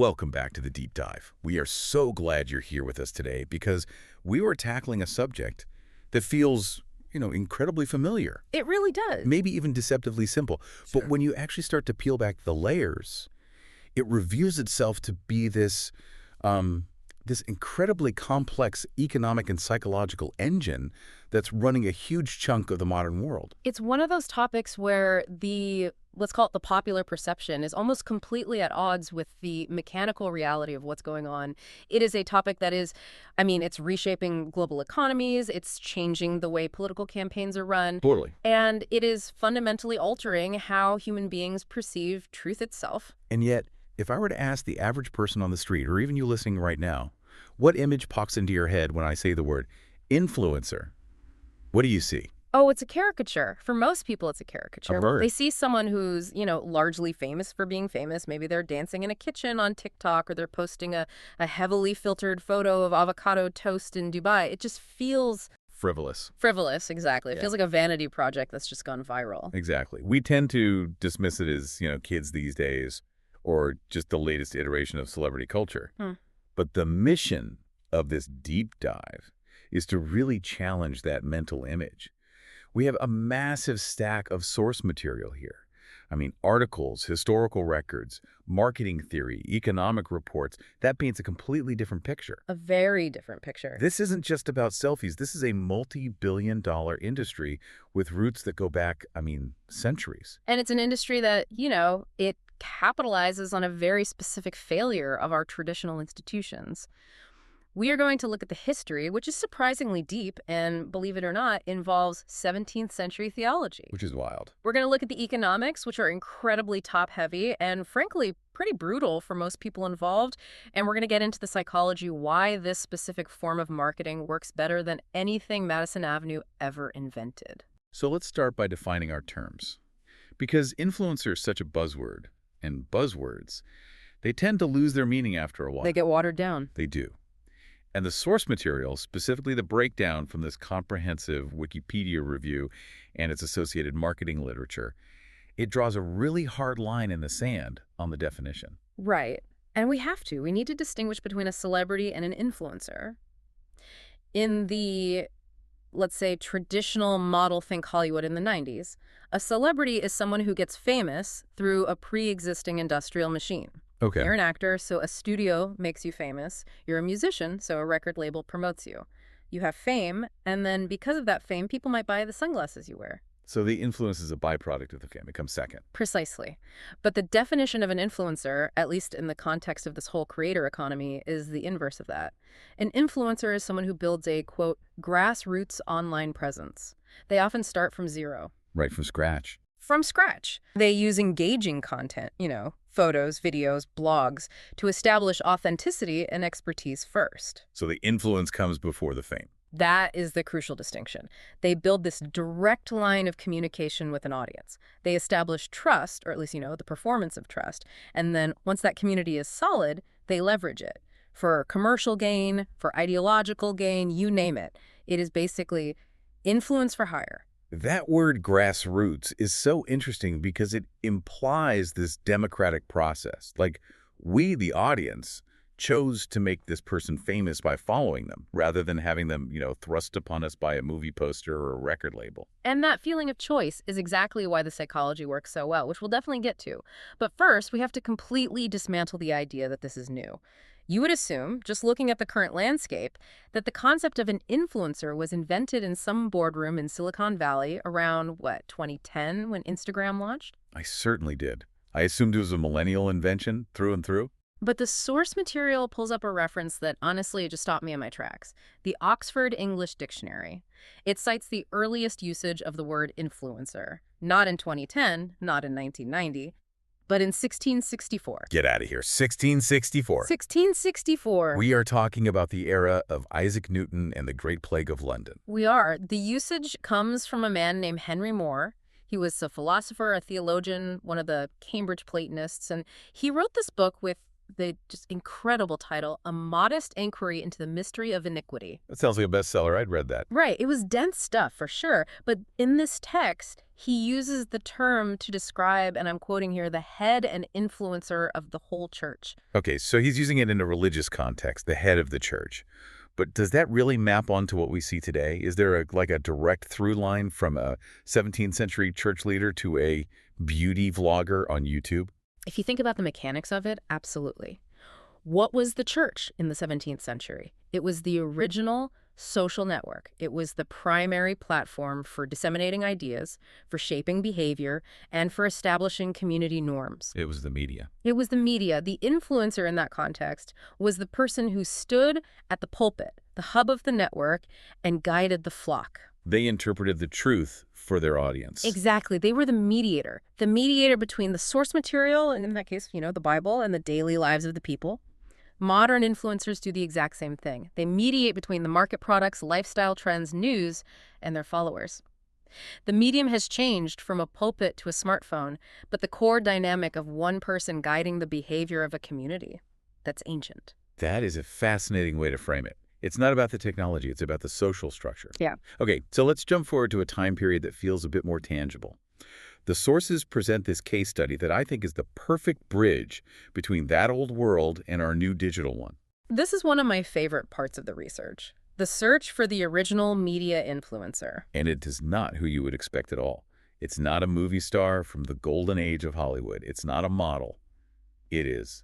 Welcome back to the Deep Dive. We are so glad you're here with us today because we were tackling a subject that feels, incredibly familiar, It really does. maybe even deceptively simple. But Sure. when you actually start to peel back the layers, it reveals itself to be this incredibly complex economic and psychological engine that's running a huge chunk of the modern world. It's one of those topics where let's call it the popular perception, is almost completely at odds with the mechanical reality of what's going on. It is a topic that is, it's reshaping global economies, it's changing the way political campaigns are run, Totally. and it is fundamentally altering how human beings perceive truth itself. And yet, if I were to ask the average person on the street, or even you listening right now, what image pops into your head when I say the word influencer? What do you see? Oh, it's a caricature. For most people, it's a caricature. I've heard. They see someone who's, largely famous for being famous. Maybe they're dancing in a kitchen on TikTok, or they're posting a heavily filtered photo of avocado toast in Dubai. It just feels Frivolous. frivolous, exactly. It Yeah. feels like a vanity project that's just gone viral. Exactly. We tend to dismiss it as, kids these days, or just the latest iteration of celebrity culture. But the mission of this deep dive is to really challenge that mental image. We have a massive stack of source material here. Articles, historical records, marketing theory, economic reports. That paints a completely different picture. A very different picture. This isn't just about selfies. This is a multi-billion-dollar industry with roots that go back, centuries. And it's an industry that, it capitalizes on a very specific failure of our traditional institutions. We are going to look at the history, which is surprisingly deep and, believe it or not, involves 17th century theology. Which is wild. We're going to look at the economics, which are incredibly top-heavy and, frankly, pretty brutal for most people involved. And we're going to get into the psychology, why this specific form of marketing works better than anything Madison Avenue ever invented. So let's start by defining our terms. Because influencer is such a buzzword, and buzzwords, they tend to lose their meaning after a while. They get watered down. They do. And the source material, specifically the breakdown from this comprehensive Wikipedia review and its associated marketing literature, it draws a really hard line in the sand on the definition. Right. And we have to. We need to distinguish between a celebrity and an influencer. In the, let's say, traditional model think Hollywood in the 90s, a celebrity is someone who gets famous through a pre-existing industrial machine. Okay. You're an actor, so a studio makes you famous. You're a musician, so a record label promotes you. You have fame, and then because of that fame, people might buy the sunglasses you wear. So the influence is a byproduct of the fame. It comes second. Precisely. But the definition of an influencer, at least in the context of this whole creator economy, is the inverse of that. An influencer is someone who builds a, quote, grassroots online presence. They often start from zero. Right from scratch. From scratch. They use engaging content, photos, videos, blogs, to establish authenticity and expertise first. So the influence comes before the fame. That is the crucial distinction. They build this direct line of communication with an audience. They establish trust, or at least, the performance of trust. And then once that community is solid, they leverage it for commercial gain, for ideological gain, you name it. It is basically influence for hire. That word grassroots is so interesting because it implies this democratic process. Like, we, the audience, chose to make this person famous by following them rather than having them, thrust upon us by a movie poster or a record label. And that feeling of choice is exactly why the psychology works so well, which we'll definitely get to. But first, we have to completely dismantle the idea that this is new. You would assume, just looking at the current landscape, that the concept of an influencer was invented in some boardroom in Silicon Valley around, 2010 when Instagram launched? I certainly did. I assumed it was a millennial invention through and through. But the source material pulls up a reference that honestly just stopped me in my tracks. The Oxford English Dictionary. It cites the earliest usage of the word influencer. Not in 2010, not in 1990, but in 1664. Get out of here. 1664. 1664. We are talking about the era of Isaac Newton and the Great Plague of London. We are. The usage comes from a man named Henry More. He was a philosopher, a theologian, one of the Cambridge Platonists, and he wrote this book with the just incredible title, A Modest Inquiry into the Mystery of Iniquity. That sounds like a bestseller. I'd read that. Right. It was dense stuff, for sure. But in this text, he uses the term to describe, and I'm quoting here, the head and influencer of the whole church. Okay, so he's using it in a religious context, the head of the church. But does that really map onto what we see today? Is there a direct through line from a 17th century church leader to a beauty vlogger on YouTube? If you think about the mechanics of it, absolutely. What was the church in the 17th century? It was the original social network. It was the primary platform for disseminating ideas, for shaping behavior, and for establishing community norms. It was the media. It was the media. The influencer in that context was the person who stood at the pulpit, the hub of the network, and guided the flock. They interpreted the truth for their audience. Exactly. They were the mediator between the source material, and in that case, the Bible, and the daily lives of the people. Modern influencers do the exact same thing. They mediate between the market products, lifestyle trends, news, and their followers. The medium has changed from a pulpit to a smartphone, but the core dynamic of one person guiding the behavior of a community, that's ancient. That is a fascinating way to frame it. It's not about the technology, it's about the social structure. Yeah. Okay, so let's jump forward to a time period that feels a bit more tangible. The sources present this case study that I think is the perfect bridge between that old world and our new digital one. This is one of my favorite parts of the research, the search for the original media influencer. And it is not who you would expect at all. It's not a movie star from the golden age of Hollywood. It's not a model. It is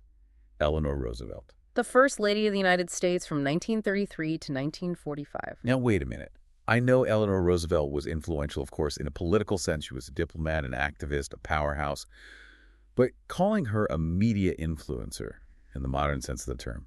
Eleanor Roosevelt. The First Lady of the United States from 1933 to 1945. Now, wait a minute. I know Eleanor Roosevelt was influential, of course, in a political sense. She was a diplomat, an activist, a powerhouse. But calling her a media influencer, in the modern sense of the term,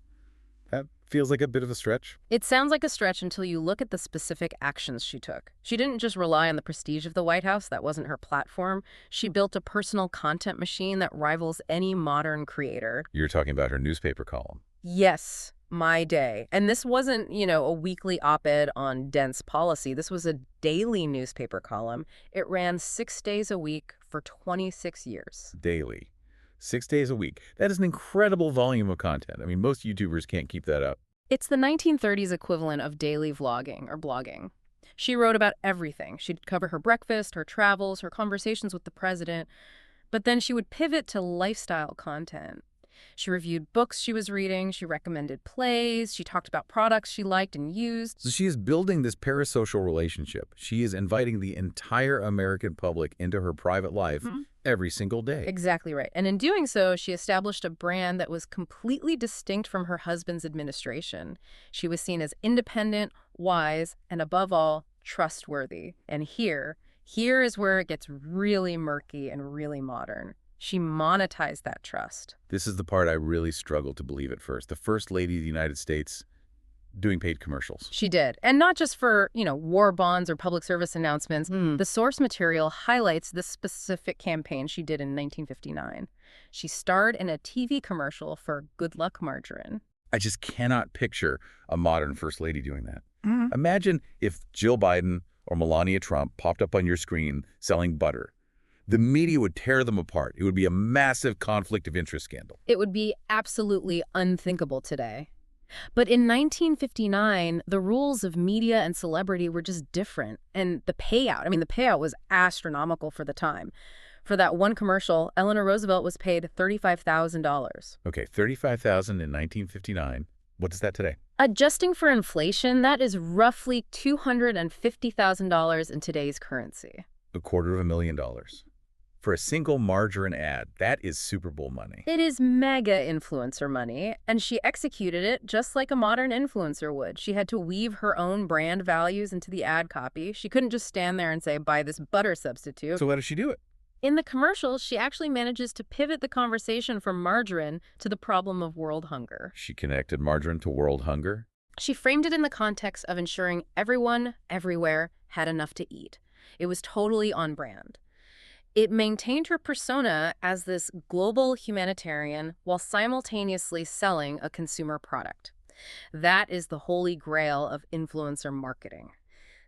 that feels like a bit of a stretch. It sounds like a stretch until you look at the specific actions she took. She didn't just rely on the prestige of the White House. That wasn't her platform. She built a personal content machine that rivals any modern creator. You're talking about her newspaper column. Yes. My Day. And this wasn't, a weekly op-ed on dense policy. This was a daily newspaper column. It ran 6 days a week for 26 years. Daily. 6 days a week. That is an incredible volume of content. I mean, most YouTubers can't keep that up. It's the 1930s equivalent of daily vlogging or blogging. She wrote about everything. She'd cover her breakfast, her travels, her conversations with the president. But then she would pivot to lifestyle content. She reviewed books she was reading, she recommended plays, she talked about products she liked and used. So she is building this parasocial relationship. She is inviting the entire American public into her private life every single day. Exactly right. And in doing so, she established a brand that was completely distinct from her husband's administration. She was seen as independent, wise, and above all, trustworthy. And here is where it gets really murky and really modern. She monetized that trust. This is the part I really struggled to believe at first. The First Lady of the United States doing paid commercials. She did. And not just for, war bonds or public service announcements. The source material highlights this specific campaign she did in 1959. She starred in a TV commercial for Good Luck Margarine. I just cannot picture a modern First Lady doing that. Imagine if Jill Biden or Melania Trump popped up on your screen selling butter. The media would tear them apart. It would be a massive conflict of interest scandal. It would be absolutely unthinkable today. But in 1959, the rules of media and celebrity were just different. And the payout was astronomical for the time. For that one commercial, Eleanor Roosevelt was paid $35,000. Okay, $35,000 in 1959. What is that today? Adjusting for inflation, that is roughly $250,000 in today's currency. $250,000. For a single margarine ad, that is Super Bowl money. It is mega influencer money, and she executed it just like a modern influencer would. She had to weave her own brand values into the ad copy. She couldn't just stand there and say, buy this butter substitute. So how does she do it? In the commercial, she actually manages to pivot the conversation from margarine to the problem of world hunger. She connected margarine to world hunger? She framed it in the context of ensuring everyone, everywhere, had enough to eat. It was totally on brand. It maintained her persona as this global humanitarian while simultaneously selling a consumer product. That is the holy grail of influencer marketing,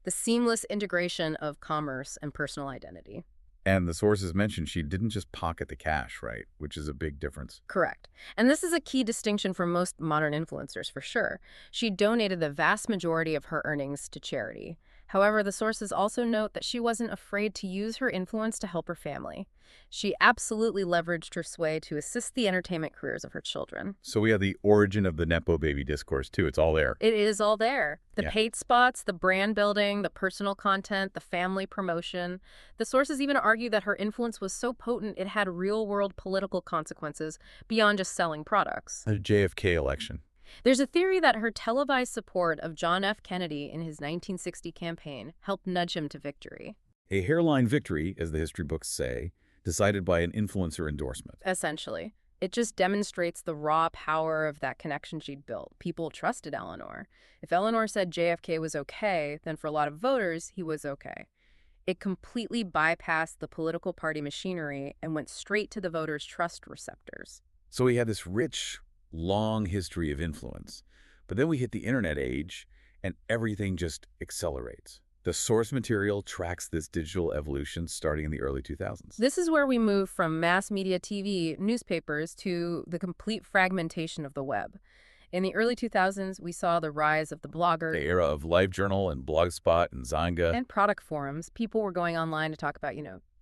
the seamless integration of commerce and personal identity. And the sources mentioned she didn't just pocket the cash, right? Which is a big difference. Correct. And this is a key distinction from most modern influencers, for sure. She donated the vast majority of her earnings to charity. However, the sources also note that she wasn't afraid to use her influence to help her family. She absolutely leveraged her sway to assist the entertainment careers of her children. So we have the origin of the Nepo baby discourse, too. It's all there. It is all there. The Yeah. paid spots, the brand building, the personal content, the family promotion. The sources even argue that her influence was so potent it had real-world political consequences beyond just selling products. The JFK election. There's a theory that her televised support of John F. Kennedy in his 1960 campaign helped nudge him to victory. A hairline victory, as the history books say, decided by an influencer endorsement. Essentially. It just demonstrates the raw power of that connection she'd built. People trusted Eleanor. If Eleanor said JFK was okay, then for a lot of voters, he was okay. It completely bypassed the political party machinery and went straight to the voters' trust receptors. So we had this rich, long history of influence. But then we hit the internet age, and everything just accelerates. The source material tracks this digital evolution starting in the early 2000s. This is where we move from mass media TV, newspapers, to the complete fragmentation of the web. In the early 2000s, we saw the rise of the blogger. The era of LiveJournal and Blogspot and Zynga. And product forums. People were going online to talk about,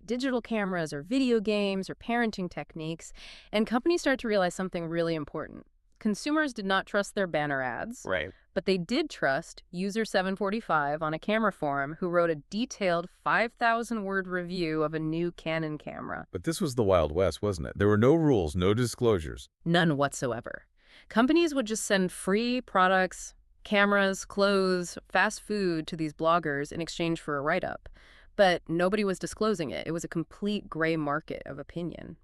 digital cameras or video games or parenting techniques. And companies started to realize something really important. Consumers did not trust their banner ads. Right. But they did trust user 745 on a camera forum who wrote a detailed 5,000-word review of a new Canon camera. But this was the Wild West, wasn't it? There were no rules, no disclosures. None whatsoever. Companies would just send free products, cameras, clothes, fast food to these bloggers in exchange for a write-up. But nobody was disclosing it. It was a complete gray market of opinion.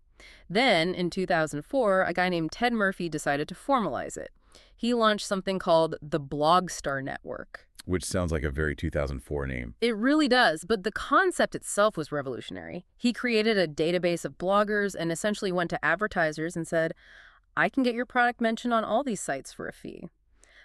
Then, in 2004, a guy named Ted Murphy decided to formalize it. He launched something called the Blogstar Network. Which sounds like a very 2004 name. It really does, but the concept itself was revolutionary. He created a database of bloggers and essentially went to advertisers and said, I can get your product mentioned on all these sites for a fee.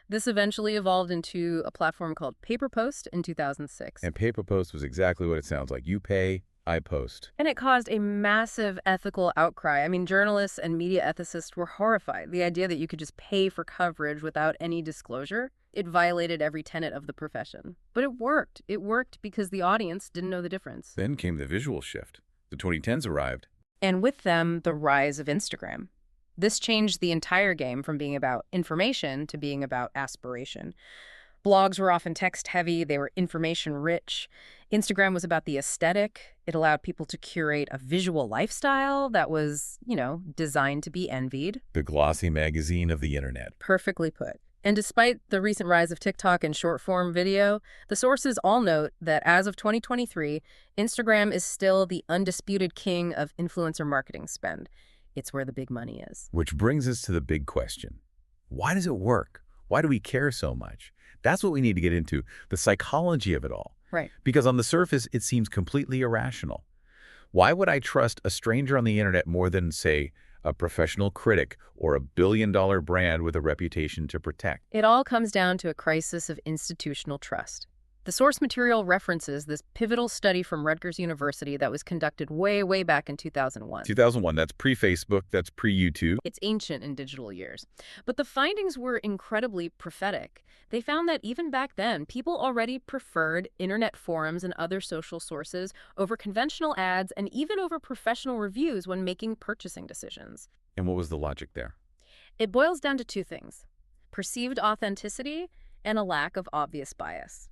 This eventually evolved into a platform called PayPerPost in 2006. And PayPerPost was exactly what it sounds like. You pay, I post. And it caused a massive ethical outcry. I mean, journalists and media ethicists were horrified. The idea that you could just pay for coverage without any disclosure, it violated every tenet of the profession. But it worked. It worked because the audience didn't know the difference. Then came the visual shift. The 2010s arrived. And with them, the rise of Instagram. This changed the entire game from being about information to being about aspiration. Blogs were often text-heavy. They were information-rich. Instagram was about the aesthetic. It allowed people to curate a visual lifestyle that was, designed to be envied. The glossy magazine of the internet. Perfectly put. And despite the recent rise of TikTok and short-form video, the sources all note that as of 2023, Instagram is still the undisputed king of influencer marketing spend. It's where the big money is. Which brings us to the big question. Why does it work? Why do we care so much? That's what we need to get into, the psychology of it all. Right. Because on the surface, it seems completely irrational. Why would I trust a stranger on the internet more than, say, a professional critic or a billion-dollar brand with a reputation to protect? It all comes down to a crisis of institutional trust. The source material references this pivotal study from Rutgers University that was conducted way, way back in 2001. 2001, that's pre-Facebook, that's pre-YouTube. It's ancient in digital years. But the findings were incredibly prophetic. They found that even back then, people already preferred internet forums and other social sources over conventional ads and even over professional reviews when making purchasing decisions. And what was the logic there? It boils down to two things: perceived authenticity and a lack of obvious bias.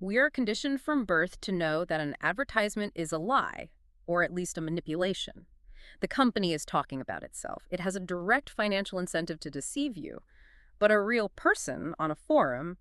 We are conditioned from birth to know that an advertisement is a lie, or at least a manipulation. The company is talking about itself. It has a direct financial incentive to deceive you. But a real person on a forum,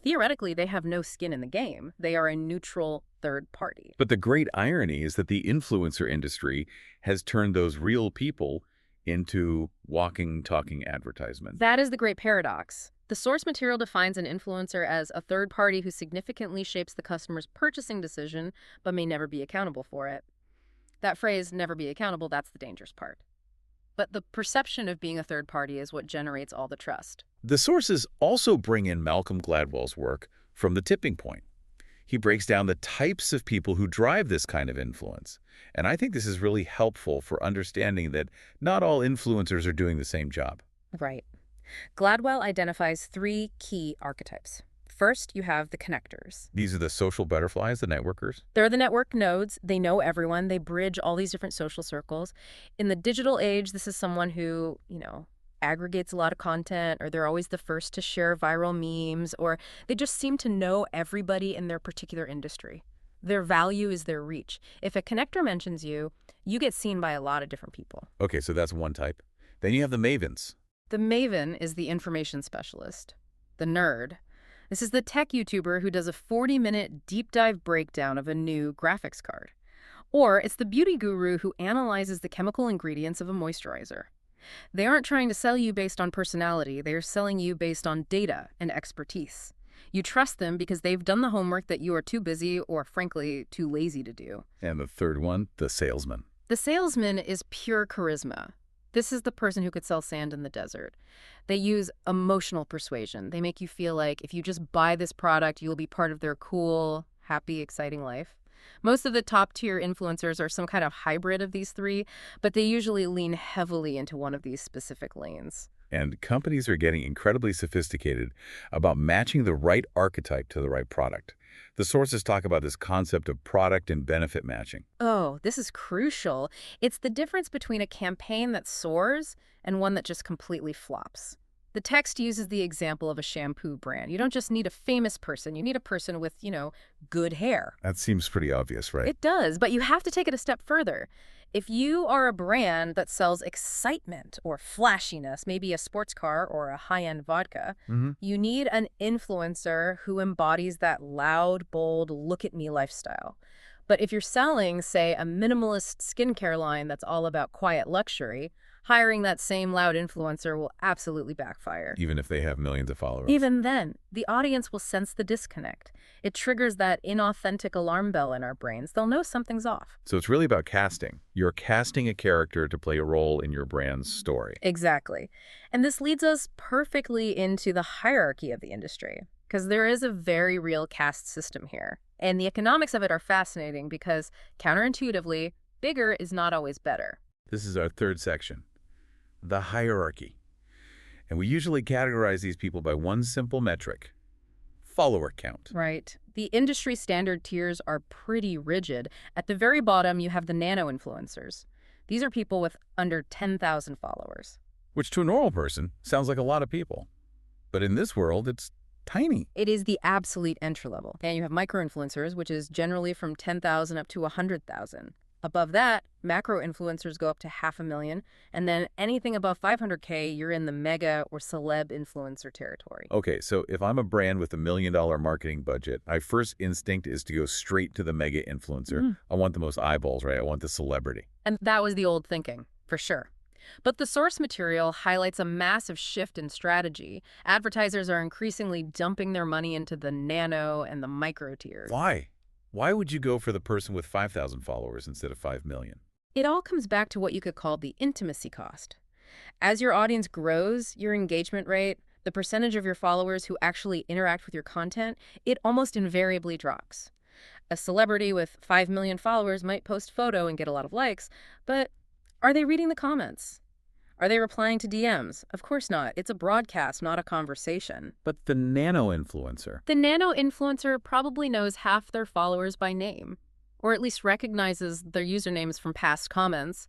theoretically, they have no skin in the game. They are a neutral third party. But the great irony is that the influencer industry has turned those real people into walking, talking advertisements. That is the great paradox. The source material defines an influencer as a third party who significantly shapes the customer's purchasing decision, but may never be accountable for it. That phrase, never be accountable, that's the dangerous part. But the perception of being a third party is what generates all the trust. The sources also bring in Malcolm Gladwell's work from The Tipping Point. He breaks down the types of people who drive this kind of influence. And I think this is really helpful for understanding that not all influencers are doing the same job. Right. Gladwell identifies 3 key archetypes. First, you have the connectors. These are the social butterflies, the networkers? They're the network nodes. They know everyone. They bridge all these different social circles. In the digital age, this is someone who, aggregates a lot of content, or they're always the first to share viral memes, or they just seem to know everybody in their particular industry. Their value is their reach. If a connector mentions you, you get seen by a lot of different people. Okay, so that's one type. Then you have the mavens. The maven is the information specialist, the nerd. This is the tech YouTuber who does a 40-minute deep dive breakdown of a new graphics card. Or it's the beauty guru who analyzes the chemical ingredients of a moisturizer. They aren't trying to sell you based on personality. They are selling you based on data and expertise. You trust them because they've done the homework that you are too busy or, frankly, too lazy to do. And the third one, the salesman. The salesman is pure charisma. This is the person who could sell sand in the desert. They use emotional persuasion. They make you feel like if you just buy this product, you'll be part of their cool, happy, exciting life. Most of the top-tier influencers are some kind of hybrid of these 3, but they usually lean heavily into one of these specific lanes. And companies are getting incredibly sophisticated about matching the right archetype to the right product. The sources talk about this concept of product and benefit matching. Oh, this is crucial. It's the difference between a campaign that soars and one that just completely flops. The text uses the example of a shampoo brand. You don't just need a famous person. You need a person with, good hair. That seems pretty obvious, right? It does, but you have to take it a step further. If you are a brand that sells excitement or flashiness, maybe a sports car or a high-end vodka, you need an influencer who embodies that loud, bold, look-at-me lifestyle. But if you're selling, say, a minimalist skincare line that's all about quiet luxury, hiring that same loud influencer will absolutely backfire. Even if they have millions of followers. Even then, the audience will sense the disconnect. It triggers that inauthentic alarm bell in our brains. They'll know something's off. So it's really about casting. You're casting a character to play a role in your brand's story. Exactly. And this leads us perfectly into the hierarchy of the industry, because there is a very real caste system here. And the economics of it are fascinating because, counterintuitively, bigger is not always better. This is our third section. The hierarchy. And we usually categorize these people by one simple metric: follower count. Right. The industry standard tiers are pretty rigid. At the very bottom, you have the nano influencers. These are people with under 10,000 followers. Which to a normal person sounds like a lot of people. But in this world, it's tiny. It is the absolute entry level. And you have micro-influencers, which is generally from 10,000 up to 100,000. Above that, macro-influencers go up to 500,000, and then anything above 500K, you're in the mega or celeb influencer territory. Okay, so if I'm a brand with $1 million marketing budget, my first instinct is to go straight to the mega influencer. I want the most eyeballs, right? I want the celebrity. And that was the old thinking, for sure. But the source material highlights a massive shift in strategy. Advertisers are increasingly dumping their money into the nano and the micro tiers. Why? Why would you go for the person with 5,000 followers instead of 5 million? It all comes back to what you could call the intimacy cost. As your audience grows, your engagement rate, the percentage of your followers who actually interact with your content, it almost invariably drops. A celebrity with 5 million followers might post a photo and get a lot of likes, but are they reading the comments? Are they replying to DMs? Of course not. It's a broadcast, not a conversation. But the nano influencer. The nano influencer probably knows half their followers by name, or at least recognizes their usernames from past comments.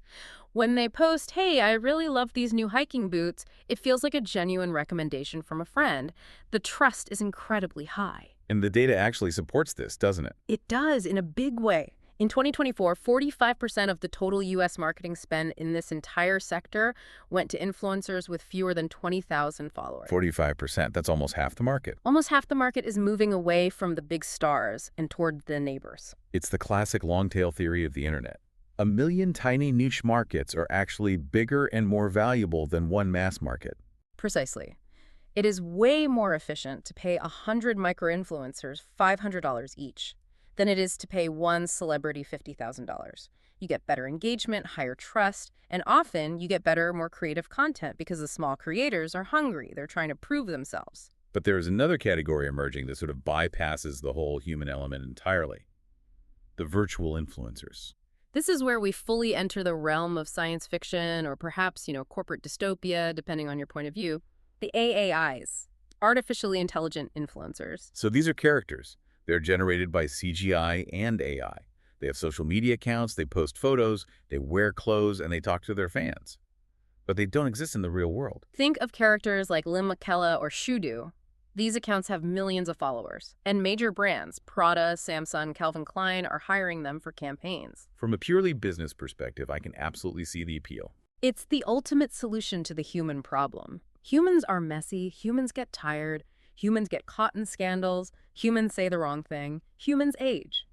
When they post, "Hey, I really love these new hiking boots," it feels like a genuine recommendation from a friend. The trust is incredibly high. And the data actually supports this, doesn't it? It does, in a big way. In 2024, 45% of the total U.S. marketing spend in this entire sector went to influencers with fewer than 20,000 followers. 45%. That's almost half the market. Almost half the market is moving away from the big stars and toward the neighbors. It's the classic long-tail theory of the internet. 1 million tiny niche markets are actually bigger and more valuable than one mass market. Precisely. It is way more efficient to pay 100 micro-influencers $500 each than it is to pay one celebrity $50,000. You get better engagement, higher trust, and often you get better, more creative content because the small creators are hungry. They're trying to prove themselves. But there's another category emerging that sort of bypasses the whole human element entirely. The virtual influencers. This is where we fully enter the realm of science fiction or perhaps, corporate dystopia, depending on your point of view. The AAIs, artificially intelligent influencers. So these are characters. They're generated by CGI and AI. They have social media accounts, they post photos, they wear clothes, and they talk to their fans. But they don't exist in the real world. Think of characters like Lynn McKella or Shudu. These accounts have millions of followers, and major brands, Prada, Samsung, Calvin Klein, are hiring them for campaigns. From a purely business perspective, I can absolutely see the appeal. It's the ultimate solution to the human problem. Humans are messy, humans get tired, humans get caught in scandals, humans say the wrong thing, humans age.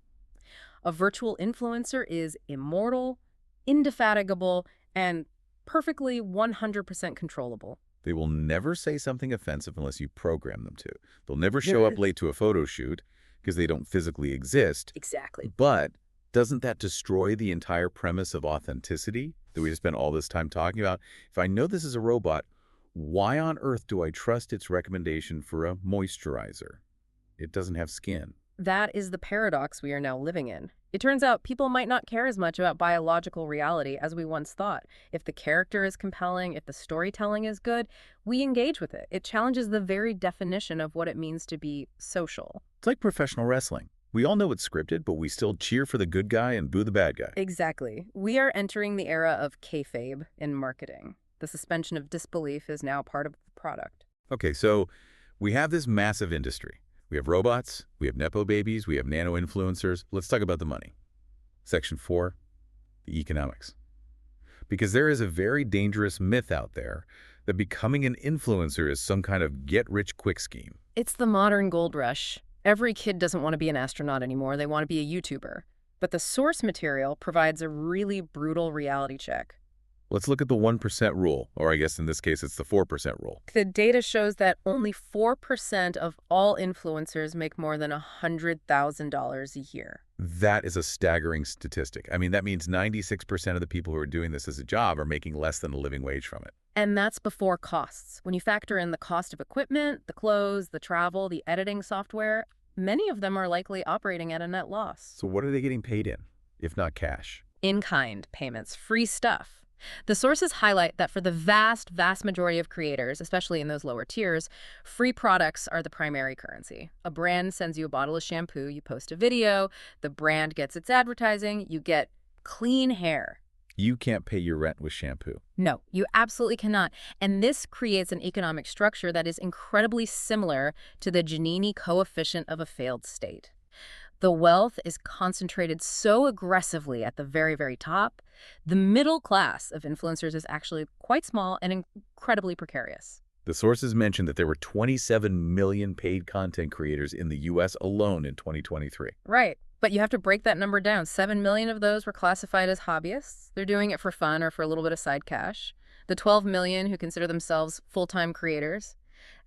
A virtual influencer is immortal, indefatigable, and perfectly 100% controllable. They will never say something offensive unless you program them to. They'll never show up late to a photo shoot because they don't physically exist. Exactly. But doesn't that destroy the entire premise of authenticity that we just spent all this time talking about? If I know this is a robot, why on earth do I trust its recommendation for a moisturizer? It doesn't have skin. That is the paradox we are now living in. It turns out people might not care as much about biological reality as we once thought. If the character is compelling, if the storytelling is good, we engage with it. It challenges the very definition of what it means to be social. It's like professional wrestling. We all know it's scripted, but we still cheer for the good guy and boo the bad guy. Exactly. We are entering the era of kayfabe in marketing. The suspension of disbelief is now part of the product. Okay, so we have this massive industry. We have robots, we have Nepo babies, we have nano-influencers. Let's talk about the money. Section 4, the economics. Because there is a very dangerous myth out there that becoming an influencer is some kind of get-rich-quick scheme. It's the modern gold rush. Every kid doesn't want to be an astronaut anymore. They want to be a YouTuber. But the source material provides a really brutal reality check. Let's look at the 1% rule, or I guess in this case it's the 4% rule. The data shows that only 4% of all influencers make more than $100,000 a year. That is a staggering statistic. I mean, that means 96% of the people who are doing this as a job are making less than a living wage from it. And that's before costs. When you factor in the cost of equipment, the clothes, the travel, the editing software, many of them are likely operating at a net loss. So what are they getting paid in, if not cash? In-kind payments, free stuff. The sources highlight that for the vast majority of creators, especially in those lower tiers, free products are the primary currency. A brand sends you a bottle of shampoo, you post a video, the brand gets its advertising, you get clean hair. You can't pay your rent with shampoo. No, you absolutely cannot. And this creates an economic structure that is incredibly similar to the Gini coefficient of a failed state. The wealth is concentrated so aggressively at the very top, the middle class of influencers is actually quite small and incredibly precarious. The sources mentioned that there were 27 million paid content creators in the U.S. alone in 2023. Right. But you have to break that number down. 7 million of those were classified as hobbyists. They're doing it for fun or for a little bit of side cash. The 12 million who consider themselves full-time creators,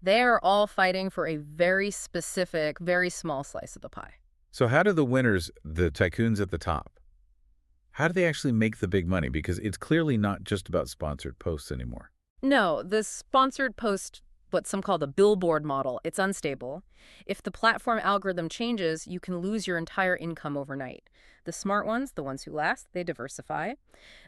they are all fighting for a very specific, very small slice of the pie. So how do the winners, the tycoons at the top, how do they actually make the big money? Because it's clearly not just about sponsored posts anymore. No, the sponsored post, what some call the billboard model, it's unstable. If the platform algorithm changes, you can lose your entire income overnight. The smart ones, the ones who last, they diversify.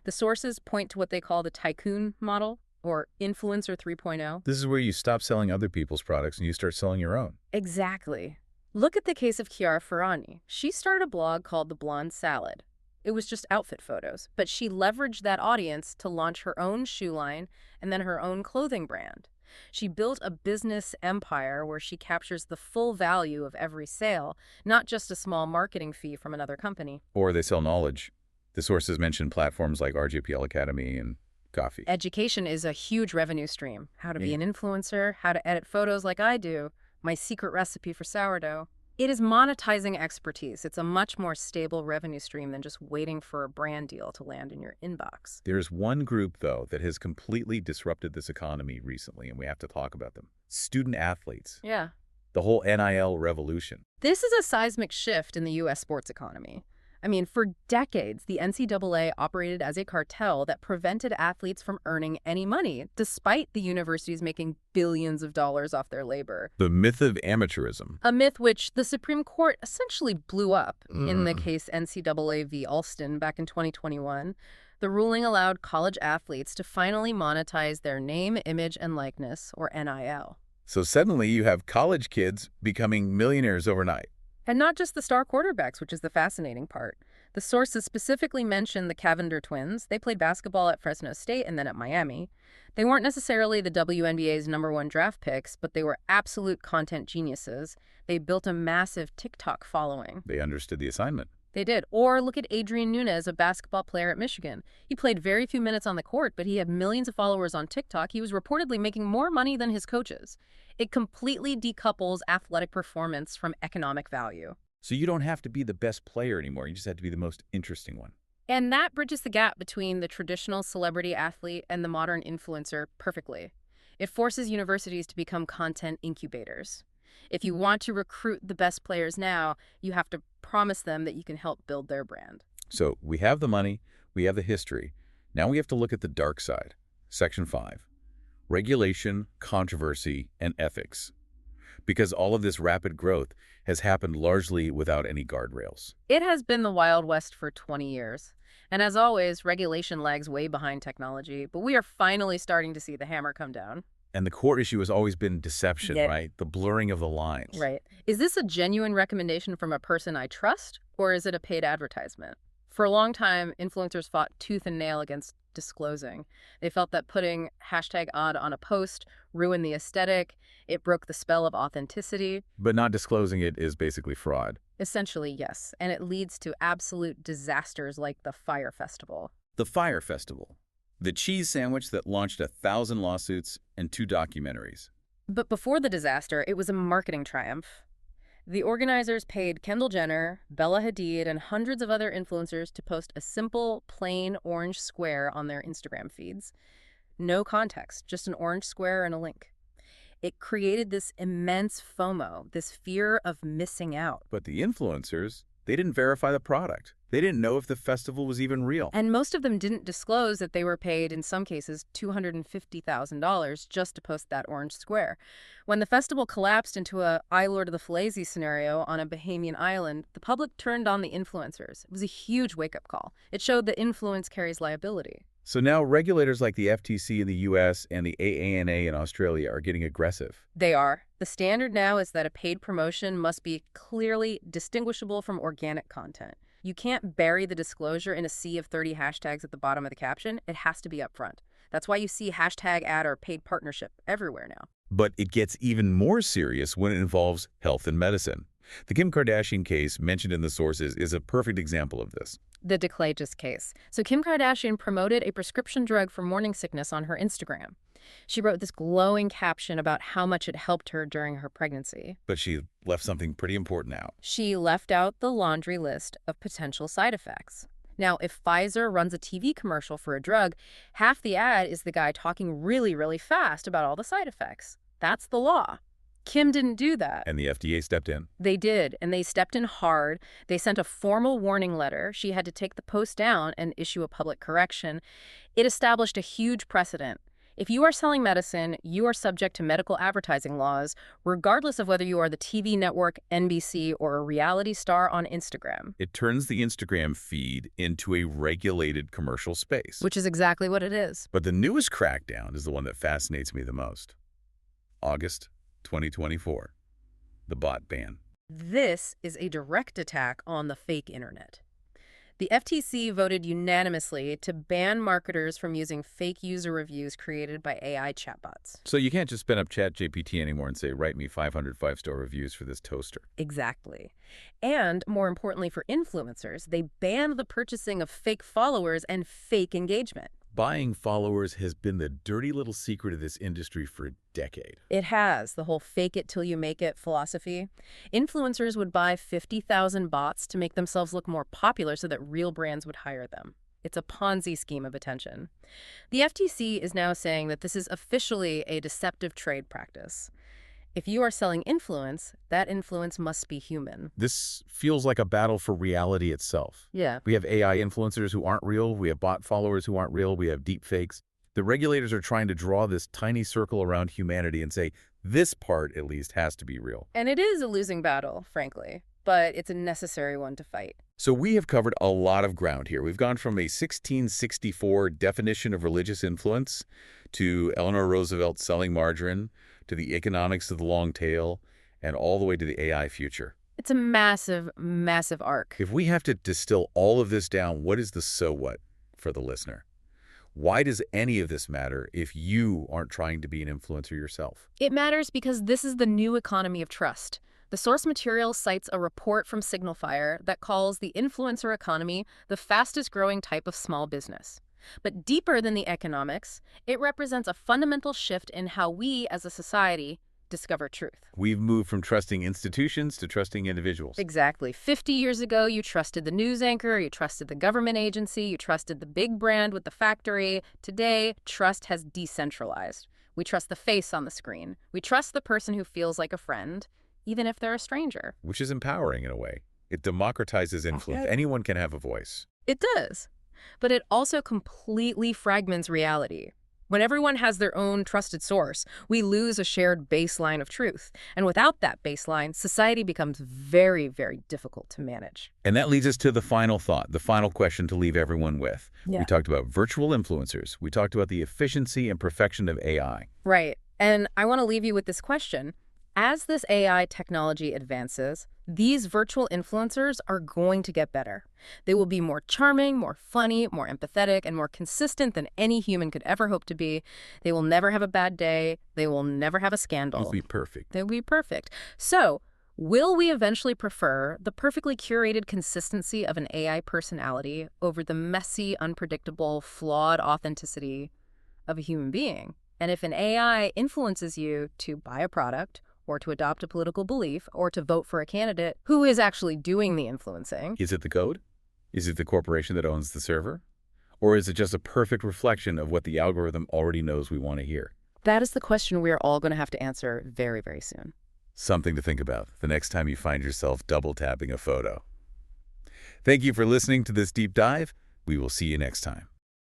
The sources point to what they call the tycoon model, or influencer 3.0. This is where you stop selling other people's products and you start selling your own. Exactly. Look at the case of Chiara Ferragni. She started a blog called The Blonde Salad. It was just outfit photos, but she leveraged that audience to launch her own shoe line and then her own clothing brand. She built a business empire where she captures the full value of every sale, not just a small marketing fee from another company. Or they sell knowledge. The sources mention platforms like RGPL Academy and Coffee. Education is a huge revenue stream. How to be an influencer, how to edit photos like I do, my secret recipe for sourdough. It is monetizing expertise. It's a much more stable revenue stream than just waiting for a brand deal to land in your inbox. There's one group, though, that has completely disrupted this economy recently, and we have to talk about them. Student athletes. Yeah. The whole NIL revolution. This is a seismic shift in the U.S. sports economy. I mean, for decades, the NCAA operated as a cartel that prevented athletes from earning any money, despite the universities making billions of dollars off their labor. The myth of amateurism. A myth which the Supreme Court essentially blew up in the case NCAA v. Alston back in 2021. The ruling allowed college athletes to finally monetize their name, image, and likeness, or NIL. So suddenly you have college kids becoming millionaires overnight. And not just the star quarterbacks, which is the fascinating part. The sources specifically mentioned the Cavender twins. They played basketball at Fresno State and then at Miami. They weren't necessarily the WNBA's #1 draft picks, but they were absolute content geniuses. They built a massive TikTok following. They understood the assignment. They did. Or look at Adrian Nunez, a basketball player at Michigan. He played very few minutes on the court, but he had millions of followers on TikTok. He was reportedly making more money than his coaches. It completely decouples athletic performance from economic value. So you don't have to be the best player anymore. You just have to be the most interesting one. And that bridges the gap between the traditional celebrity athlete and the modern influencer perfectly. It forces universities to become content incubators. If you want to recruit the best players now, you have to promise them that you can help build their brand. So we have the money, we have the history. Now we have to look at the dark side. Section 5. Regulation, controversy, and ethics. Because all of this rapid growth has happened largely without any guardrails. It has been the Wild West for 20 years. And as always, regulation lags way behind technology, but we are finally starting to see the hammer come down. And the core issue has always been deception, right? The blurring of the lines. Right. Is this a genuine recommendation from a person I trust, or is it a paid advertisement? For a long time, influencers fought tooth and nail against disclosing. They felt that putting #odd on a post ruined the aesthetic. It broke the spell of authenticity. But not disclosing it is basically fraud. Essentially, yes. And it leads to absolute disasters like the Fyre Festival. The Fyre Festival. The cheese sandwich that launched 1,000 lawsuits and 2 documentaries. But before the disaster, it was a marketing triumph. The organizers paid Kendall Jenner, Bella Hadid, and hundreds of other influencers to post a simple, plain orange square on their Instagram feeds. No context, just an orange square and a link. It created this immense FOMO, this fear of missing out. But the influencers, they didn't verify the product. They didn't know if the festival was even real. And most of them didn't disclose that they were paid, in some cases, $250,000 just to post that orange square. When the festival collapsed into a I Lord of the Falaise scenario on a Bahamian island, the public turned on the influencers. It was a huge wake-up call. It showed that influence carries liability. So now regulators like the FTC in the U.S. and the AANA in Australia are getting aggressive. They are. The standard now is that a paid promotion must be clearly distinguishable from organic content. You can't bury the disclosure in a sea of 30 hashtags at the bottom of the caption. It has to be upfront. That's why you see #ad or paid partnership everywhere now. But it gets even more serious when it involves health and medicine. The Kim Kardashian case mentioned in the sources is a perfect example of this. The Declages case. So Kim Kardashian promoted a prescription drug for morning sickness on her Instagram. She wrote this glowing caption about how much it helped her during her pregnancy. But she left something pretty important out. She left out the laundry list of potential side effects. Now, if Pfizer runs a TV commercial for a drug, half the ad is the guy talking really, really fast about all the side effects. That's the law. Kim didn't do that. And the FDA stepped in. They did, and they stepped in hard. They sent a formal warning letter. She had to take the post down and issue a public correction. It established a huge precedent. If you are selling medicine, you are subject to medical advertising laws, regardless of whether you are the TV network, NBC, or a reality star on Instagram. It turns the Instagram feed into a regulated commercial space. Which is exactly what it is. But the newest crackdown is the one that fascinates me the most. August 2024. The bot ban. This is a direct attack on the fake internet. The FTC voted unanimously to ban marketers from using fake user reviews created by AI chatbots. So you can't just spin up ChatGPT anymore and say, write me 500 five-star reviews for this toaster. Exactly. And more importantly for influencers, they banned the purchasing of fake followers and fake engagement. Buying followers has been the dirty little secret of this industry for a decade. It has, the whole fake it till you make it philosophy. Influencers would buy 50,000 bots to make themselves look more popular so that real brands would hire them. It's a Ponzi scheme of attention. The FTC is now saying that this is officially a deceptive trade practice. If you are selling influence, that influence must be human. This feels like a battle for reality itself. Yeah. We have AI influencers who aren't real. We have bot followers who aren't real. We have deep fakes. The regulators are trying to draw this tiny circle around humanity and say, this part, at least, has to be real. And it is a losing battle, frankly, but it's a necessary one to fight. So we have covered a lot of ground here. We've gone from a 1664 definition of religious influence to Eleanor Roosevelt selling margarine, to the economics of the long tail, and all the way to the AI future. It's a massive, massive arc. If we have to distill all of this down, what is the so what for the listener? Why does any of this matter if you aren't trying to be an influencer yourself? It matters because this is the new economy of trust. The source material cites a report from Signal Fire that calls the influencer economy the fastest growing type of small business. But deeper than the economics, it represents a fundamental shift in how we as a society discover truth. We've moved from trusting institutions to trusting individuals. Exactly. 50 years ago, you trusted the news anchor, you trusted the government agency, you trusted the big brand with the factory. Today, trust has decentralized. We trust the face on the screen. We trust the person who feels like a friend, even if they're a stranger. Which is empowering in a way. It democratizes influence. Anyone can have a voice. It does. But it also completely fragments reality. When everyone has their own trusted source, we lose a shared baseline of truth. And without that baseline, society becomes very, very difficult to manage. And that leads us to the final thought, the final question to leave everyone with. Yeah. We talked about virtual influencers. We talked about the efficiency and perfection of AI. Right. And I want to leave you with this question. As this AI technology advances, these virtual influencers are going to get better. They will be more charming, more funny, more empathetic, and more consistent than any human could ever hope to be. They will never have a bad day. They will never have a scandal. They'll be perfect. They'll be perfect. So, will we eventually prefer the perfectly curated consistency of an AI personality over the messy, unpredictable, flawed authenticity of a human being? And if an AI influences you to buy a product, or to adopt a political belief, or to vote for a candidate, who is actually doing the influencing? Is it the code? Is it the corporation that owns the server? Or is it just a perfect reflection of what the algorithm already knows we want to hear? That is the question we are all going to have to answer very, very soon. Something to think about the next time you find yourself double-tapping a photo. Thank you for listening to this deep dive. We will see you next time.